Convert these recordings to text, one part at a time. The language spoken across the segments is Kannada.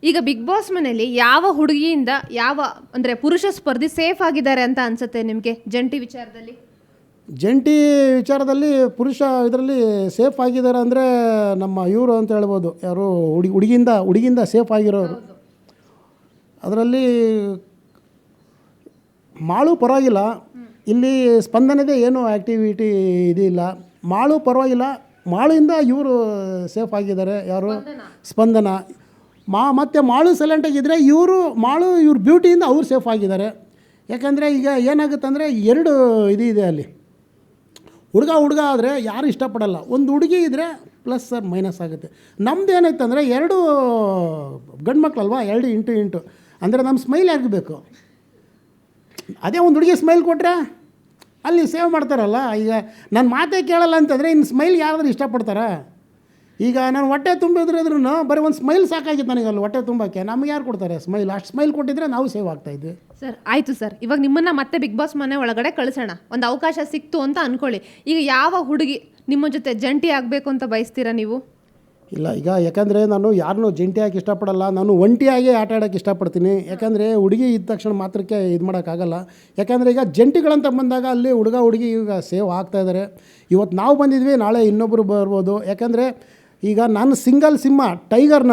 ಈಗ ಬಿಗ್ ಬಾಸ್ ಮನೆಯಲ್ಲಿ ಯಾವ ಹುಡುಗಿಯಿಂದ ಯಾವ ಅಂದರೆ ಪುರುಷ ಸ್ಪರ್ಧಿ ಸೇಫ್ ಆಗಿದ್ದಾರೆ ಅಂತ ಅನ್ಸುತ್ತೆ ನಿಮಗೆ ಜಂಟಿ ವಿಚಾರದಲ್ಲಿ? ಜಂಟಿ ವಿಚಾರದಲ್ಲಿ ಪುರುಷ ಇದರಲ್ಲಿ ಸೇಫ್ ಆಗಿದ್ದಾರೆ ಅಂದರೆ ನಮ್ಮ ಇವರು ಅಂತ ಹೇಳ್ಬೋದು, ಯಾರು ಹುಡುಗಿಯಿಂದ ಸೇಫ್ ಆಗಿರೋರು. ಅದರಲ್ಲಿ ಮಾಳು ಪರವಾಗಿಲ್ಲ, ಇಲ್ಲಿ ಸ್ಪಂದನದೇ ಏನೂ ಆ್ಯಕ್ಟಿವಿಟಿ ಇದಿಲ್ಲ. ಮಾಳು ಪರವಾಗಿಲ್ಲ, ಮಾಳಿಂದ ಇವರು ಸೇಫ್ ಆಗಿದ್ದಾರೆ. ಯಾರು? ಸ್ಪಂದನ. ಮತ್ತು ಮಾಳು ಸೈಲೆಂಟಾಗಿದ್ದರೆ ಇವ್ರ ಬ್ಯೂಟಿಯಿಂದ ಅವ್ರು ಸೇಫ್ ಆಗಿದ್ದಾರೆ. ಯಾಕಂದರೆ ಈಗ ಏನಾಗುತ್ತೆ ಅಂದರೆ ಎರಡು ಇದೆ ಅಲ್ಲಿ. ಹುಡುಗ ಆದರೆ ಯಾರು ಇಷ್ಟಪಡಲ್ಲ. ಒಂದು ಹುಡುಗಿ ಇದ್ದರೆ ಪ್ಲಸ್ ಸರ್ ಮೈನಸ್ ಆಗುತ್ತೆ. ನಮ್ದು ಏನಾಯ್ತು ಅಂದರೆ ಎರಡು ಗಂಡು ಮಕ್ಕಳಲ್ವಾ, 2x2 ಅಂದರೆ ನಮ್ಮ ಸ್ಮೈಲ್ ಯಾರಿಗೂ ಬೇಕು. ಅದೇ ಒಂದು ಹುಡುಗಿ ಸ್ಮೈಲ್ ಕೊಟ್ಟರೆ ಅಲ್ಲಿ ಸೇವ್ ಮಾಡ್ತಾರಲ್ಲ. ಈಗ ನನ್ನ ಮಾತೇ ಕೇಳಲ್ಲ ಅಂತಂದರೆ ಇನ್ನು ಸ್ಮೈಲ್ ಯಾರಾದ್ರೂ ಇಷ್ಟಪಡ್ತಾರಾ? ಈಗ ನಾನು ಹೊಟ್ಟೆ ತುಂಬಿದ್ರೂ ಬರೀ ಒಂದು ಸ್ಮೈಲ್ ಸಾಕಾಗಿತ್ತು ನನಗೆ ಅಲ್ಲಿ ಹೊಟ್ಟೆ ತುಂಬೋಕ್ಕೆ. ನಮ್ಗೆ ಯಾರು ಕೊಡ್ತಾರೆ ಸ್ಮೈಲ್? ಅಷ್ಟು ಸ್ಮೈಲ್ ಕೊಟ್ಟಿದ್ರೆ ನಾವು ಸೇವ್ ಆಗ್ತಾಯಿದ್ವಿ. ಸರ್ ಆಯಿತು ಸರ್, ಇವಾಗ ನಿಮ್ಮನ್ನು ಮತ್ತೆ ಬಿಗ್ ಬಾಸ್ ಮನೆ ಒಳಗಡೆ ಕಳಿಸೋಣ, ಒಂದು ಅವಕಾಶ ಸಿಕ್ತು ಅಂತ ಅಂದ್ಕೊಳ್ಳಿ. ಈಗ ಯಾವ ಹುಡುಗಿ ನಿಮ್ಮ ಜೊತೆ ಜಂಟಿ ಆಗಬೇಕು ಅಂತ ಬಯಸ್ತೀರಾ ನೀವು? ಇಲ್ಲ, ಈಗ ಯಾಕಂದರೆ ನಾನು ಯಾರನ್ನೂ ಜಂಟಿಯಾಗಿ ಇಷ್ಟಪಡಲ್ಲ. ನಾನು ಒಂಟಿಯಾಗಿ ಆಟ ಆಡೋಕ್ಕೆ ಇಷ್ಟಪಡ್ತೀನಿ. ಯಾಕಂದರೆ ಹುಡುಗಿ ಇದ್ದ ತಕ್ಷಣ ಮಾತ್ರಕ್ಕೆ ಇದು ಮಾಡೋಕ್ಕಾಗಲ್ಲ. ಯಾಕಂದರೆ ಈಗ ಜಂಟಿಗಳಂತ ಬಂದಾಗ ಅಲ್ಲಿ ಹುಡುಗಿ ಈಗ ಸೇವ್ ಆಗ್ತಾಯಿದ್ದಾರೆ. ಇವತ್ತು ನಾವು ಬಂದಿದ್ವಿ, ನಾಳೆ ಇನ್ನೊಬ್ಬರು ಬರ್ಬೋದು. ಯಾಕಂದರೆ ಈಗ ನಾನು ಸಿಂಗಲ್ ಸಿಂಹ ಟೈಗರ್.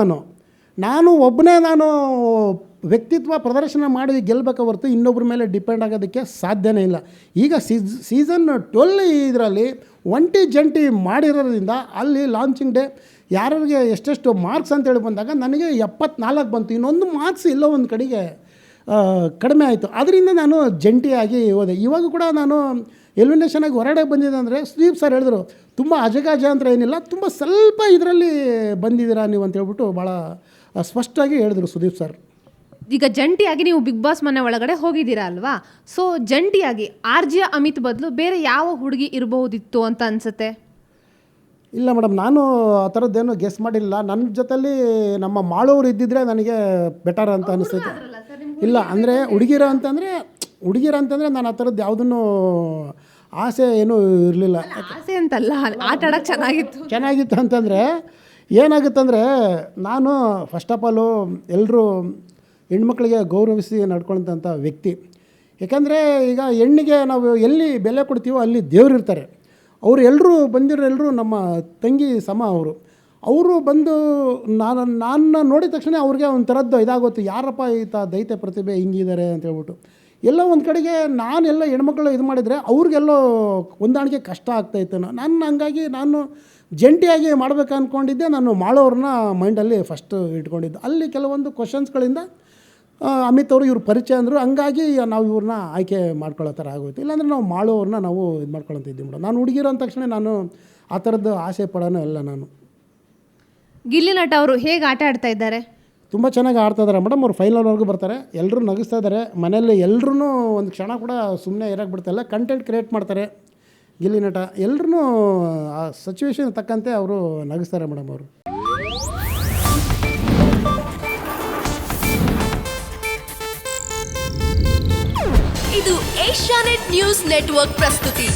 ನಾನು ಒಬ್ಬನೇ ವ್ಯಕ್ತಿತ್ವ ಪ್ರದರ್ಶನ ಮಾಡಿ ಗೆಲ್ಲಬೇಕು ಹೊರತು ಇನ್ನೊಬ್ಬರ ಮೇಲೆ ಡಿಪೆಂಡ್ ಆಗೋದಕ್ಕೆ ಸಾಧ್ಯನೇ ಇಲ್ಲ. ಈಗ ಸೀಸನ್ 12 ಇದರಲ್ಲಿ ಒಂಟಿ ಜಂಟಿ ಮಾಡಿರೋದ್ರಿಂದ ಅಲ್ಲಿ ಲಾಂಚಿಂಗ್ ಡೇ ಯಾರಿಗೆ ಎಷ್ಟೆಷ್ಟು ಮಾರ್ಕ್ಸ್ ಅಂತೇಳಿ ಬಂದಾಗ ನನಗೆ 74 ಬಂತು. ಇನ್ನೊಂದು ಮಾರ್ಕ್ಸ್ ಎಲ್ಲೋ ಒಂದು ಕಡೆಗೆ ಕಡಿಮೆ ಆಯಿತು. ಅದರಿಂದ ನಾನು ಜಂಟಿಯಾಗಿ ಹೋದೆ. ಇವಾಗ ಕೂಡ ನಾನು ಎಲಿಮಿನೇಷನಾಗಿ ಹೊರಗಡೆ ಬಂದಿದ್ದೆ ಅಂದರೆ ಸುದೀಪ್ ಸರ್ ಹೇಳಿದ್ರು, ತುಂಬ ಅಜಗಜಾಂತರ ಏನಿಲ್ಲ, ತುಂಬ ಸ್ವಲ್ಪ ಇದರಲ್ಲಿ ಬಂದಿದ್ದೀರಾ ನೀವು ಅಂತ ಹೇಳ್ಬಿಟ್ಟು ಭಾಳ ಸ್ಪಷ್ಟವಾಗಿ ಹೇಳಿದ್ರು ಸುದೀಪ್ ಸರ್. ಈಗ ಜಂಟಿಯಾಗಿ ನೀವು ಬಿಗ್ ಬಾಸ್ ಮನೆ ಒಳಗಡೆ ಹೋಗಿದ್ದೀರಾ ಅಲ್ವಾ? ಸೊ ಜಂಟಿಯಾಗಿ ಆರ್ಜಿಯ ಅಮಿತ್ ಬದಲು ಬೇರೆ ಯಾವ ಹುಡುಗಿ ಇರಬಹುದಿತ್ತು ಅಂತ ಅನಿಸುತ್ತೆ? ಇಲ್ಲ ಮೇಡಮ್, ನಾನು ಆ ಥರದ್ದೇನು ಗೆಸ್ ಮಾಡಿಲ್ಲ. ನನ್ನ ಜೊತೆಲಿ ನಮ್ಮ ಮಾಳೋರು ಇದ್ದಿದ್ರೆ ನನಗೆ ಬೆಟರ್ ಅಂತ ಅನಿಸ್ತೈತೆ. ಇಲ್ಲ ಅಂದರೆ ಹುಡುಗಿರ ಅಂತಂದರೆ ನಾನು ಆ ಥರದ್ದು ಯಾವುದನ್ನು ಆಸೆ ಏನೂ ಇರಲಿಲ್ಲ. ಆಸೆ ಅಂತಲ್ಲ, ಆಟ ಆಡೋಕ್ಕೆ ಚೆನ್ನಾಗಿತ್ತು ಅಂತಂದರೆ ಏನಾಗುತ್ತಂದರೆ ನಾನು ಫಸ್ಟ್ ಆಫ್ ಆಲು ಎಲ್ಲರೂ ಹೆಣ್ಮಕ್ಳಿಗೆ ಗೌರವಿಸಿ ನಡ್ಕೊಳ್ಳೋಂಥ ವ್ಯಕ್ತಿ. ಯಾಕಂದರೆ ಈಗ ಹೆಣ್ಣಿಗೆ ನಾವು ಎಲ್ಲಿ ಬೆಲೆ ಕೊಡ್ತೀವೋ ಅಲ್ಲಿ ದೇವ್ರು ಇರ್ತಾರೆ. ಅವರು ಬಂದಿರೋರೆಲ್ಲರೂ ನಮ್ಮ ತಂಗಿ ಸಮ. ಅವರು ಬಂದು ನಾನು ನೋಡಿದ ತಕ್ಷಣ ಅವ್ರಿಗೆ ಒಂಥರದ್ದು ಇದಾಗುತ್ತೆ, ಯಾರಪ್ಪ ಈತ ದೈತ್ಯ ಪ್ರತಿಭೆ ಹಿಂಗಿದ್ದಾರೆ ಅಂತ ಹೇಳ್ಬಿಟ್ಟು. ಎಲ್ಲೋ ಒಂದು ಕಡೆಗೆ ನಾನೆಲ್ಲ ಹೆಣ್ಮಕ್ಳು ಇದು ಮಾಡಿದರೆ ಅವ್ರಿಗೆಲ್ಲೋ ಹೊಂದಾಣಿಕೆ ಕಷ್ಟ ಆಗ್ತಾಯಿತ್ತು. ಹಂಗಾಗಿ ನಾನು ಜಂಟಿಯಾಗಿ ಮಾಡಬೇಕು ಅಂದ್ಕೊಂಡಿದ್ದೆ. ನಾನು ಮಾಡೋರನ್ನ ಮೈಂಡಲ್ಲಿ ಫಸ್ಟು ಇಟ್ಕೊಂಡಿದ್ದೆ. ಅಲ್ಲಿ ಕೆಲವೊಂದು ಕ್ವಶನ್ಸ್ಗಳಿಂದ ಅಮಿತ್ ಅವರು ಇವ್ರ ಪರಿಚಯ ಅಂದರು. ಹಂಗಾಗಿ ನಾವು ಇವ್ರನ್ನ ಆಯ್ಕೆ ಮಾಡ್ಕೊಳ್ಳೋ ಥರ ಆಗೋಯ್ತು. ಇಲ್ಲಾಂದರೆ ನಾವು ಮಾಡೋರನ್ನ ನಾವು ಇದು ಮಾಡ್ಕೊಳಂತಿದ್ವಿ ಮೇಡಮ್. ನಾನು ಹುಡುಗಿರೋ ಅಂದ ತಕ್ಷಣ ನಾನು ಆ ಥರದ್ದು ಆಸೆ ಪಡೋಣ ಎಲ್ಲ. ನಾನು ಗಿಲ್ಲಿ ನಟ ಅವರು ಹೇಗೆ ಆಟ ಆಡ್ತಾ ಇದ್ದಾರೆ? ತುಂಬ ಚೆನ್ನಾಗಿ ಆಡ್ತಾಯಿದ್ದಾರೆ ಮೇಡಮ್. ಅವ್ರು ಫೈನಲ್ವರೆಗೂ ಬರ್ತಾರೆ. ಎಲ್ಲರೂ ನಗಿಸ್ತಾ ಇದ್ದಾರೆ ಮನೆಯಲ್ಲಿ. ಎಲ್ಲರೂ ಒಂದು ಕ್ಷಣ ಕೂಡ ಸುಮ್ಮನೆ ಇರೋಕ್ಕೆ ಬಿಡ್ತಾಯಿಲ್ಲ. ಕಂಟೆಂಟ್ ಕ್ರಿಯೇಟ್ ಮಾಡ್ತಾರೆ ಗಿಲ್ಲಿ ನಟ. ಎಲ್ಲರೂ ಆ ಸಿಚುವೇಶನ್ ತಕ್ಕಂತೆ ಅವರು ನಗಿಸ್ತಾರೆ ಮೇಡಮ್ ಅವರು. ಇದು ಏಷ್ಯಾನೆಟ್ ನ್ಯೂಸ್ ನೆಟ್ವರ್ಕ್ ಪ್ರಸ್ತುತಿ.